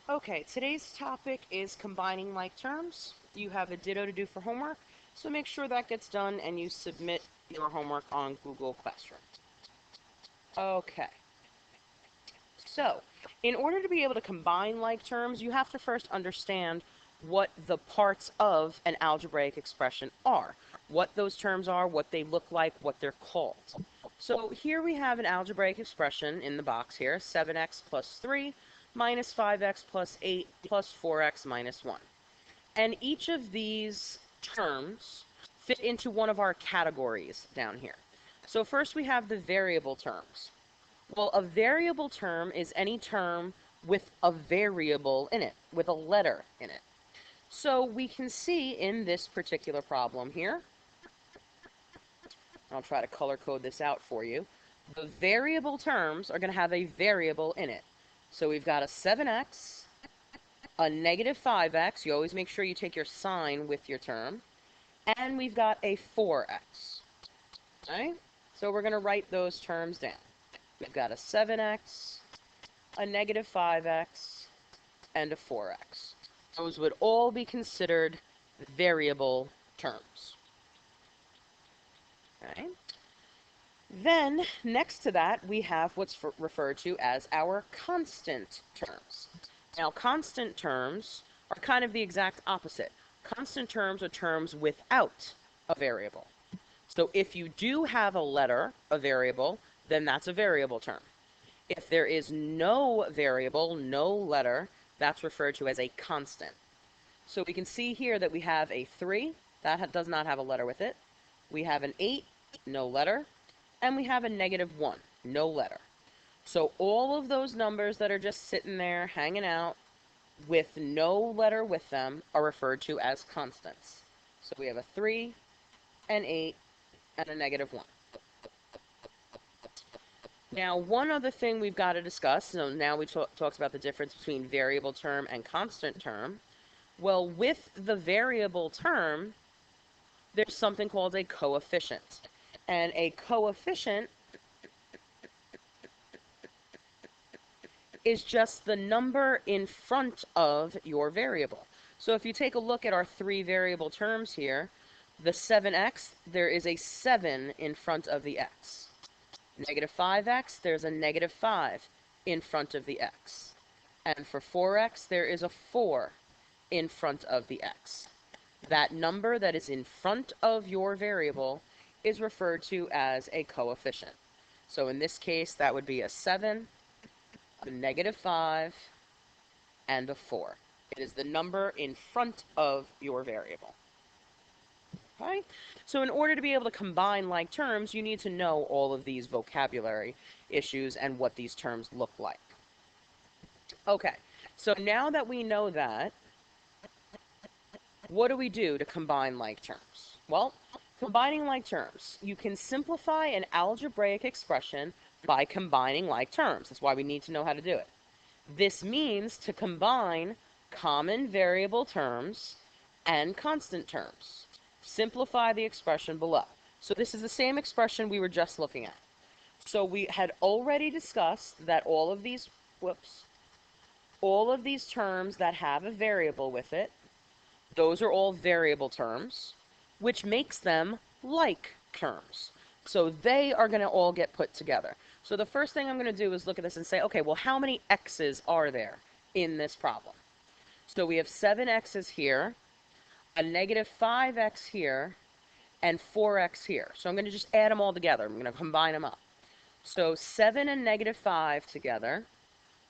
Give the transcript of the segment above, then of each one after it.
Okay, today's topic is combining like terms. You have a ditto to do for homework, so make sure that gets done and you submit your homework on Google Classroom. Okay, so in order to be able to combine like terms, you have to first understand what the parts of an algebraic expression are, what those terms are, what they look like, what they're called. So here we have an algebraic expression in the box here, 7x plus 3 minus 5x plus 8 plus 4x minus 1. And each of these terms fit into one of our categories down here. So first we have the variable terms. Well, a variable term is any term with a variable in it, with a letter in it. So we can see in this particular problem here, I'll try to color code this out for you. The variable terms are going to have a variable in it. So we've got a 7x, a negative 5x. You always make sure you take your sign with your term. And we've got a 4x. Okay? So we're going to write those terms down. We've got a 7x, a negative 5x, and a 4x. Those would all be considered variable terms. Okay? Then, next to that, we have what's referred to as our constant terms. Now, constant terms are kind of the exact opposite. Constant terms are terms without a variable. So if you do have a letter, a variable, then that's a variable term. If there is no variable, no letter, that's referred to as a constant. So we can see here that we have a 3, that does not have a letter with it. We have an 8, no letter. And we have a negative 1, no letter. So all of those numbers that are just sitting there hanging out with no letter with them are referred to as constants. So we have a 3, an 8, and a negative 1. Now, one other thing we've got to discuss, so now we talked about the difference between variable term and constant term. Well, with the variable term, there's something called a coefficient. And a coefficient is just the number in front of your variable. So if you take a look at our 3 variable terms here, the 7x, there is a 7 in front of the x. Negative 5x, there's a negative 5 in front of the x. And for 4x, there is a 4 in front of the x. That number that is in front of your variable is referred to as a coefficient. So in this case, that would be a 7, a negative 5, and a 4. It is the number in front of your variable. Okay? So in order to be able to combine like terms, you need to know all of these vocabulary issues and what these terms look like. Okay, so now that we know that, what do we do to combine like terms? Well, combining like terms, you can simplify an algebraic expression by combining like terms. That's why we need to know how to do it. This means to combine common variable terms and constant terms. Simplify the expression below. So this is the same expression we were just looking at. So we had already discussed that all of these terms that have a variable with it, those are all variable terms, which makes them like terms. So they are going to all get put together. So the first thing I'm going to do is look at this and say, okay, well, how many x's are there in this problem? So we have 7 x's here, a negative 5x here, and 4x here. So I'm going to just add them all together. I'm going to combine them up. So 7 and negative 5 together,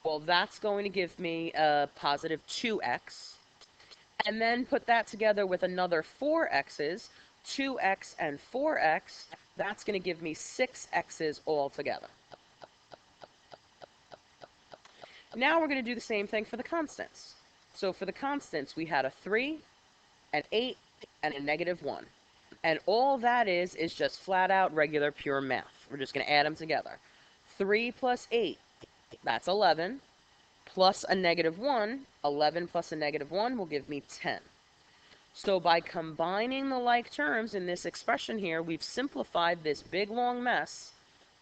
well, that's going to give me a positive 2x. And then put that together with another 4 x's, 2x and 4x, that's going to give me 6 x's all together. Now we're going to do the same thing for the constants. So for the constants, we had a 3, an 8, and a negative 1. And all that is just flat out regular pure math. We're just going to add them together. 3 plus 8, that's 11, plus a negative 1, 11 plus a negative 1 will give me 10. So by combining the like terms in this expression here, we've simplified this big long mess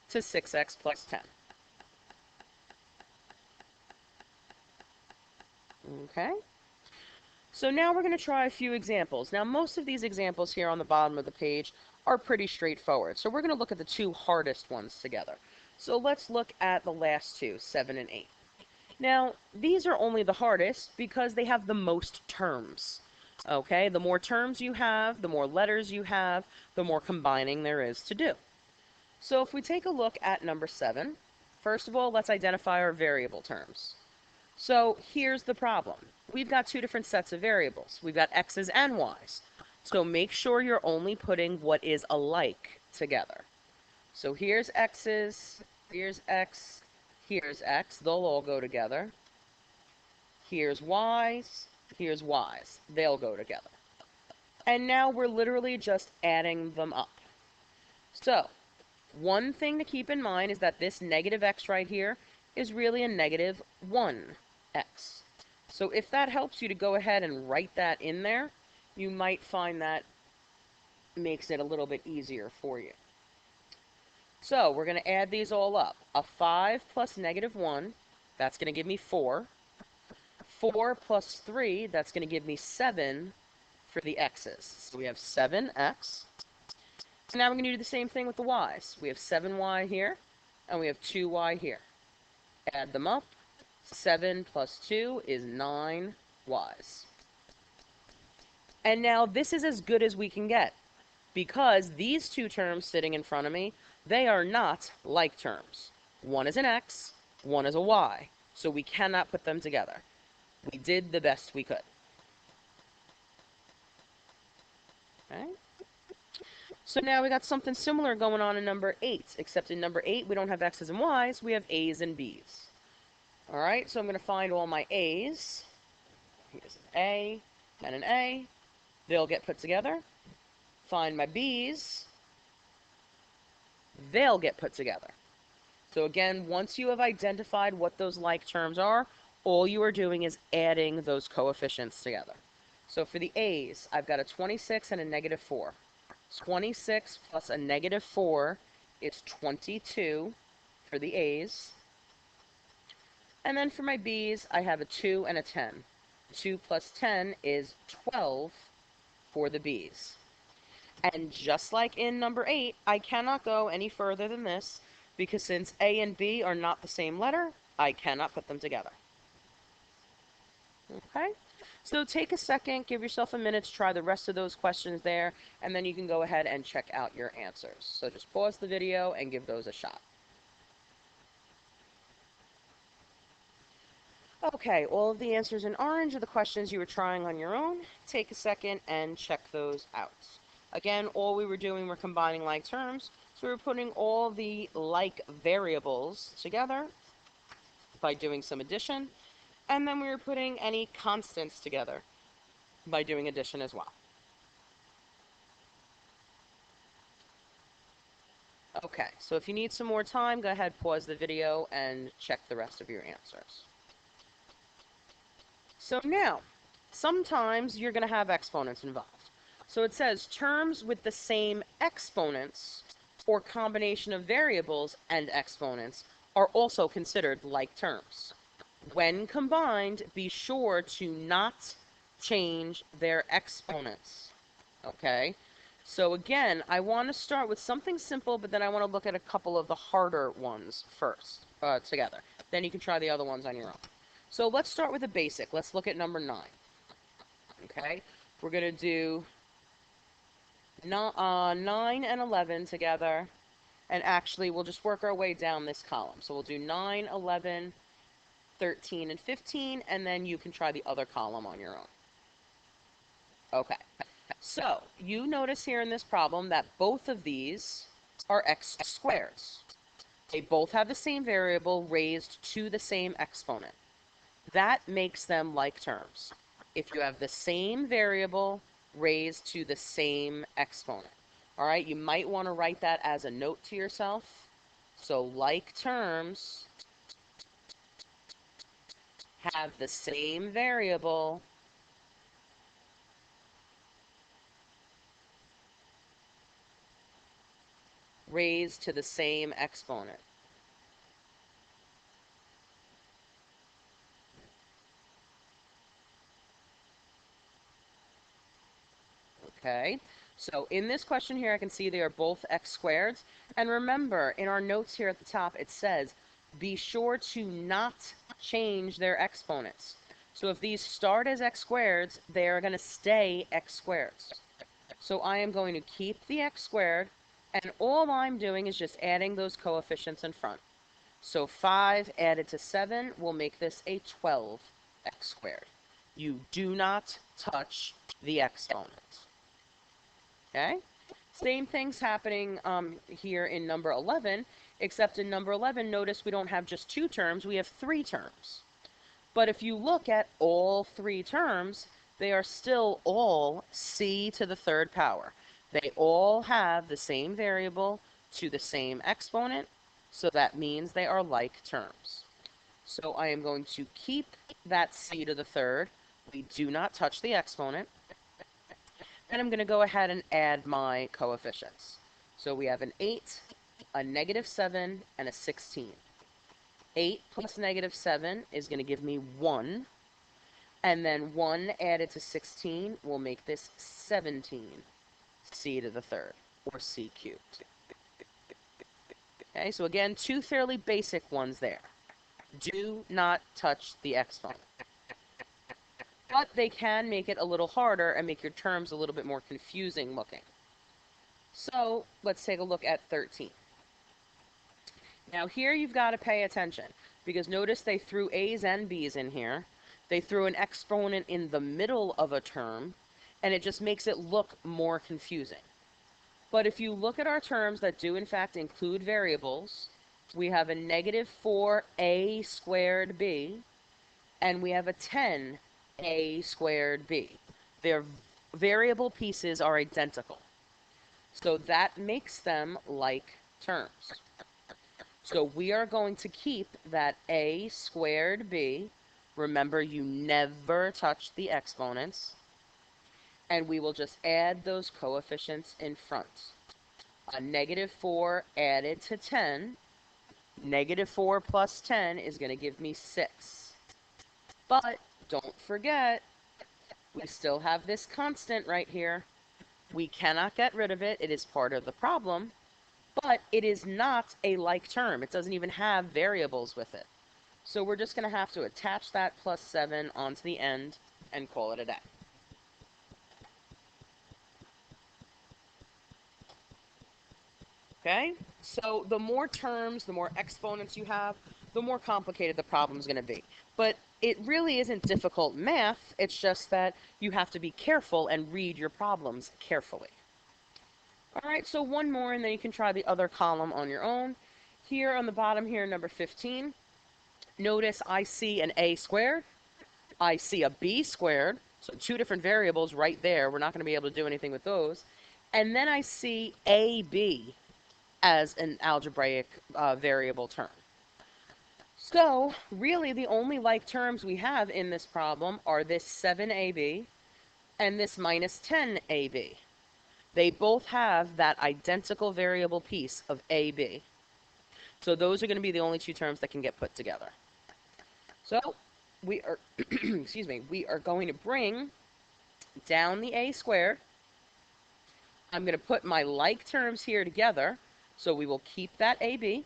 to 6x plus 10. Okay? So now we're going to try a few examples. Now, most of these examples here on the bottom of the page are pretty straightforward. So we're going to look at the two hardest ones together. So let's look at the last two, 7 and 8. Now, these are only the hardest because they have the most terms. Okay, the more terms you have, the more letters you have, the more combining there is to do. So if we take a look at number 7, first of all, let's identify our variable terms. So here's the problem. We've got two different sets of variables. We've got x's and y's. So make sure you're only putting what is alike together. So here's x's, here's x, here's x. They'll all go together. Here's y's, here's y's. They'll go together. And now we're literally just adding them up. So one thing to keep in mind is that this negative x right here is really a negative 1x. So if that helps you to go ahead and write that in there, you might find that makes it a little bit easier for you. So we're going to add these all up. A 5 plus negative 1, that's going to give me 4. 4 plus 3, that's going to give me 7 for the x's. So we have 7x. So now we're going to do the same thing with the y's. We have 7y here, and we have 2y here. Add them up. 7 plus 2 is 9y's. And now this is as good as we can get, because these two terms sitting in front of me, they are not like terms. One is an x, one is a y, so we cannot put them together. We did the best we could. Okay? So now we got something similar going on in number 8, except in number 8 we don't have x's and y's, we have a's and b's. Alright, so I'm going to find all my a's. Here's an A and an A. They'll get put together. Find my b's. They'll get put together. So again, once you have identified what those like terms are, all you are doing is adding those coefficients together. So for the a's, I've got a 26 and a negative 4. 26 plus a negative 4 is 22 for the a's. And then for my b's, I have a 2 and a 10. 2 plus 10 is 12 for the b's. And just like in number 8, I cannot go any further than this, because since A and B are not the same letter, I cannot put them together. Okay? So take a second, give yourself a minute to try the rest of those questions there, and then you can go ahead and check out your answers. So just pause the video and give those a shot. Okay, all of the answers in orange are the questions you were trying on your own. Take a second and check those out. Again, all we were doing were combining like terms, so we were putting all the like variables together by doing some addition, and then we were putting any constants together by doing addition as well. Okay, so if you need some more time, go ahead, pause the video, and check the rest of your answers. So now, sometimes you're going to have exponents involved. So it says terms with the same exponents or combination of variables and exponents are also considered like terms. When combined, be sure to not change their exponents. Okay? So again, I want to start with something simple, but then I want to look at a couple of the harder ones first together. Then you can try the other ones on your own. So let's start with a basic. Let's look at number 9. Okay? We're going to do 9 and 11 together. And actually, we'll just work our way down this column. So we'll do 9, 11, 13, and 15, and then you can try the other column on your own. Okay. So, you notice here in this problem that both of these are x squares. They both have the same variable raised to the same exponent. That makes them like terms. If you have the same variable raised to the same exponent. All right, you might want to write that as a note to yourself. So like terms have the same variable raised to the same exponent. Okay, so in this question here, I can see they are both x squareds. And remember, in our notes here at the top, it says, be sure to not change their exponents. So if these start as x squareds, they are going to stay x squareds. So I am going to keep the x squared, and all I'm doing is just adding those coefficients in front. So 5 added to 7 will make this a 12x squared. You do not touch the exponent. Okay? Same thing's happening here in number 11, except in number 11, notice we don't have just 2 terms, we have 3 terms. But if you look at all 3 terms, they are still all c to the 3rd power. They all have the same variable to the same exponent, so that means they are like terms. So I am going to keep that c to the 3rd. We do not touch the exponent. And I'm going to go ahead and add my coefficients. So we have an 8, a -7, and a 16. 8 plus -7 is going to give me 1. And then 1 added to 16 will make this 17 c to the 3rd, or c cubed. Okay, so again, 2 fairly basic ones there. Do not touch the exponent. But they can make it a little harder and make your terms a little bit more confusing looking. So let's take a look at 13. Now here you've got to pay attention, because notice they threw a's and b's in here. They threw an exponent in the middle of a term, and it just makes it look more confusing. But if you look at our terms that do in fact include variables, we have a -4a squared b, and we have a 10a squared b. Their variable pieces are identical. So that makes them like terms. So we are going to keep that a squared b. Remember, you never touch the exponents. And we will just add those coefficients in front. A -4 added to 10. -4 plus 10 is going to give me 6. But don't forget, we still have this constant right here. We cannot get rid of it. It is part of the problem. But it is not a like term. It doesn't even have variables with it. So we're just going to have to attach that plus 7 onto the end and call it a day. Okay? So the more terms, the more exponents you have, the more complicated the problem is going to be. But it really isn't difficult math. It's just that you have to be careful and read your problems carefully. All right, so one more, and then you can try the other column on your own. Here on the bottom here, number 15, notice I see an a squared. I see a b squared. So 2 different variables right there. We're not going to be able to do anything with those. And then I see ab as an algebraic variable term. So really the only like terms we have in this problem are this 7ab and this -10ab. They both have that identical variable piece of ab. So those are going to be the only 2 terms that can get put together. So we are, excuse me, we are going to bring down the a squared. I'm going to put my like terms here together. So we will keep that ab.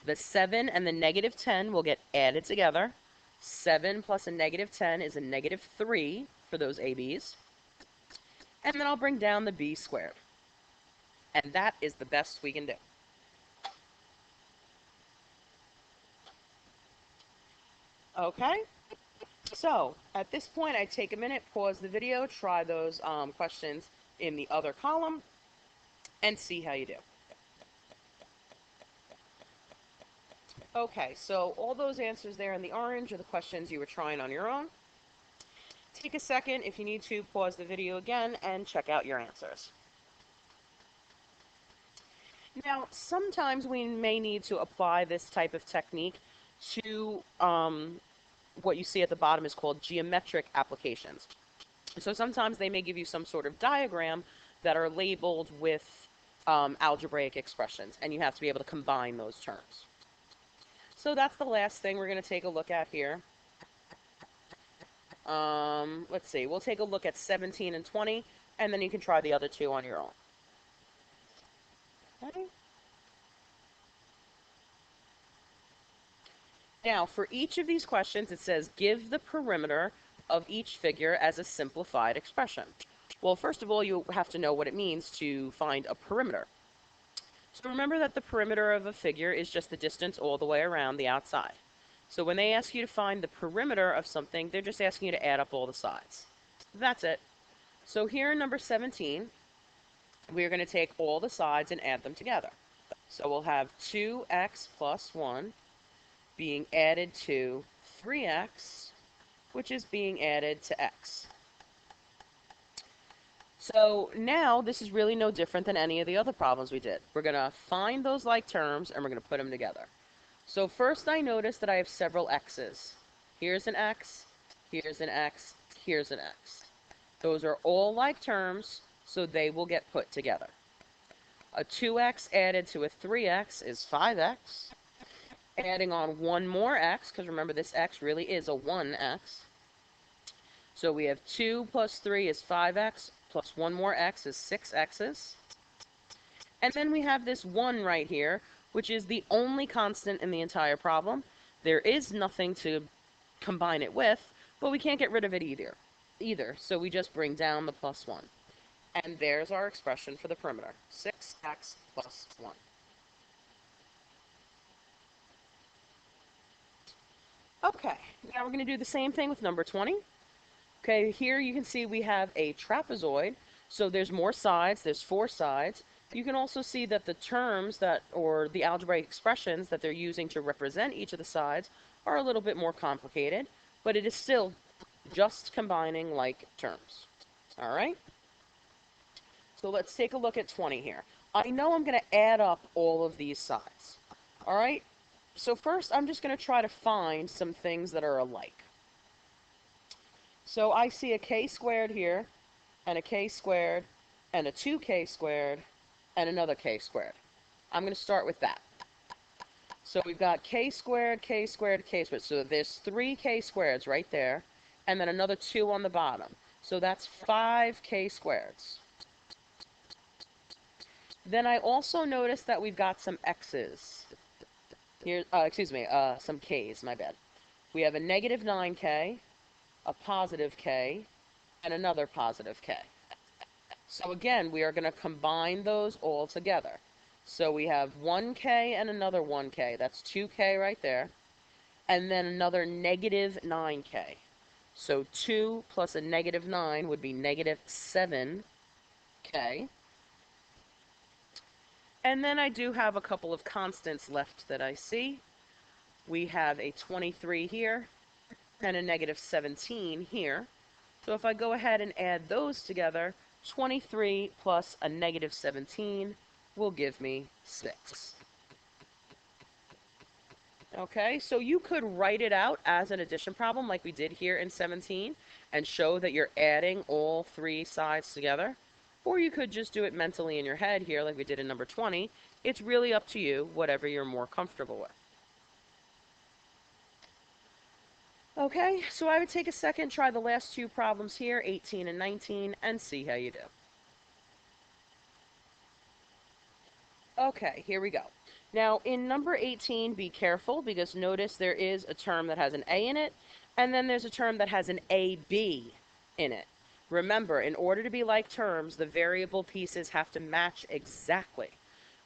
The 7 and the -10 will get added together. 7 plus a -10 is a -3 for those ab's. And then I'll bring down the b squared. And that is the best we can do. Okay? So, at this point, I take a minute, pause the video, try those questions in the other column, and see how you do. Okay, so all those answers there in the orange are the questions you were trying on your own. Take a second, if you need to, pause the video again and check out your answers. Now, sometimes we may need to apply this type of technique to what you see at the bottom is called geometric applications. So sometimes they may give you some sort of diagram that are labeled with algebraic expressions, and you have to be able to combine those terms. So that's the last thing we're going to take a look at here. Let's see, we'll take a look at 17 and 20. and then you can try the other two on your own. Okay. Now, for each of these questions, it says give the perimeter of each figure as a simplified expression. Well, first of all, you have to know what it means to find a perimeter. So remember that the perimeter of a figure is just the distance all the way around the outside. So when they ask you to find the perimeter of something, they're just asking you to add up all the sides. That's it. So here in number 17, we're going to take all the sides and add them together. So we'll have 2x plus 1 being added to 3x, which is being added to x. So now this is really no different than any of the other problems we did. We're going to find those like terms and we're going to put them together. So first I notice that I have several x's. Here's an x, here's an x, here's an x. Those are all like terms, so they will get put together. A 2x added to a 3x is 5x. Adding on one more x, because remember this x really is a 1x. So we have 2 plus 3 is 5x, plus one more x is 6x's. And then we have this 1 right here, which is the only constant in the entire problem. There is nothing to combine it with, but we can't get rid of it either. So we just bring down the plus 1. And there's our expression for the perimeter, 6x plus 1. Okay, now we're going to do the same thing with number 20. Okay, here you can see we have a trapezoid, so there's more sides, there's 4 sides. You can also see that the terms or the algebraic expressions that they're using to represent each of the sides are a little bit more complicated, but it is still just combining like terms. All right? So let's take a look at 20 here. I know I'm going to add up all of these sides. All right? So first, I'm just going to try to find some things that are alike. So I see a k squared here, and a k squared, and a 2k squared, and another k squared. I'm going to start with that. So we've got k squared, k squared, k squared. So there's 3 k squareds right there, and then another 2 on the bottom. So that's 5 k squareds. Then I also notice that we've got some x's. Here, some k's, my bad. We have a negative 9k, a positive k, and another positive k. So again, we are going to combine those all together. So we have 1k and another 1k. That's 2k right there. And then another negative 9k. So 2 plus a negative 9 would be negative 7k. And then I do have a couple of constants left that I see. We have a 23 here and a negative 17 here. So if I go ahead and add those together, 23 plus a negative 17 will give me 6. Okay, so you could write it out as an addition problem like we did here in 17 and show that you're adding all 3 sides together. Or you could just do it mentally in your head here like we did in number 20. It's really up to you, whatever you're more comfortable with. Okay, so I would take a second, try the last 2 problems here, 18 and 19, and see how you do. Okay, here we go. Now, in number 18, be careful because notice there is a term that has an A in it, and then there's a term that has an AB in it. Remember, in order to be like terms, the variable pieces have to match exactly.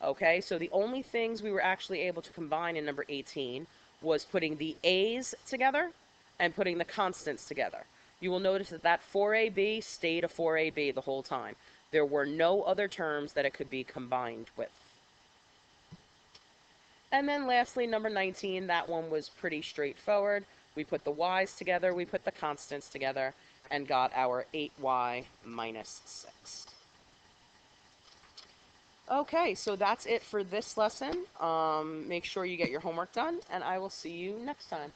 Okay, so the only things we were actually able to combine in number 18 was putting the A's together and putting the constants together. You will notice that that 4AB stayed a 4AB the whole time. There were no other terms that it could be combined with. And then lastly, number 19, that one was pretty straightforward. We put the y's together, we put the constants together, and got our 8y minus 6. Okay, so that's it for this lesson. Make sure you get your homework done, and I will see you next time.